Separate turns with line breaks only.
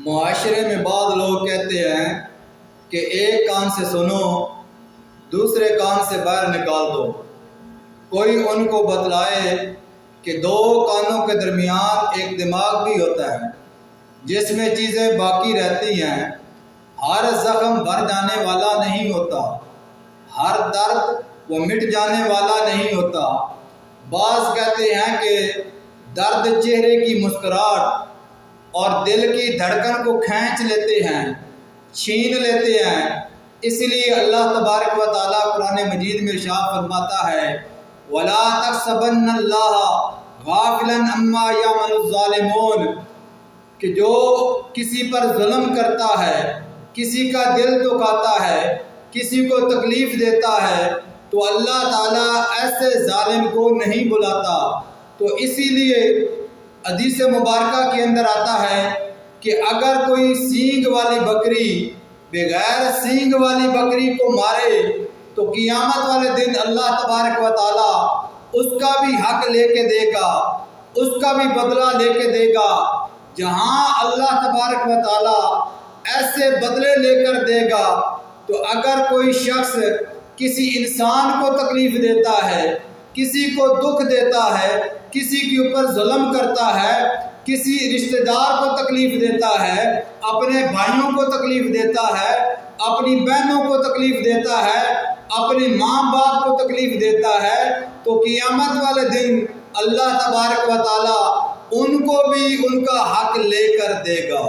معاشرے میں بعض لوگ کہتے ہیں کہ ایک کان سے سنو دوسرے کان سے باہر نکال دو۔ کوئی ان کو بتلائے کہ دو کانوں کے درمیان ایک دماغ بھی ہوتا ہے جس میں چیزیں باقی رہتی ہیں۔ ہر زخم بھر جانے والا نہیں ہوتا، ہر درد وہ مٹ جانے والا نہیں ہوتا۔ بعض کہتے ہیں کہ درد چہرے کی مسکراہٹ اور دل کی دھڑکن کو کھینچ لیتے ہیں، چھین لیتے ہیں۔ اس لیے اللہ تبارک و تعالیٰ قرآن مجید میں ارشاد فرماتا ہے وَلَا تَحْسَبَنَّ اللَّهَ غَافِلًا عَمَّا يَعْمَلُ الظَّالِمُونَ، کہ جو کسی پر ظلم کرتا ہے، کسی کا دل دکھاتا ہے، کسی کو تکلیف دیتا ہے، تو اللہ تعالیٰ ایسے ظالم کو نہیں بلاتا۔ تو اسی لیے حدیث مبارکہ کے اندر آتا ہے کہ اگر کوئی سینگ والی بکری بغیر سینگ والی بکری کو مارے تو قیامت والے دن اللہ تبارک و تعالیٰ اس کا بھی حق لے کے دے گا، اس کا بھی بدلہ لے کے دے گا۔ جہاں اللہ تبارک و تعالیٰ ایسے بدلے لے کر دے گا، تو اگر کوئی شخص کسی انسان کو تکلیف دیتا ہے، کسی کو دکھ دیتا ہے، کسی کے اوپر ظلم کرتا ہے، کسی رشتہ دار کو تکلیف دیتا ہے، اپنے بھائیوں کو تکلیف دیتا ہے، اپنی بہنوں کو تکلیف دیتا ہے، اپنے ماں باپ کو تکلیف دیتا ہے، تو قیامت والے دن اللہ تبارک و تعالیٰ ان کو بھی ان کا حق لے کر دے گا۔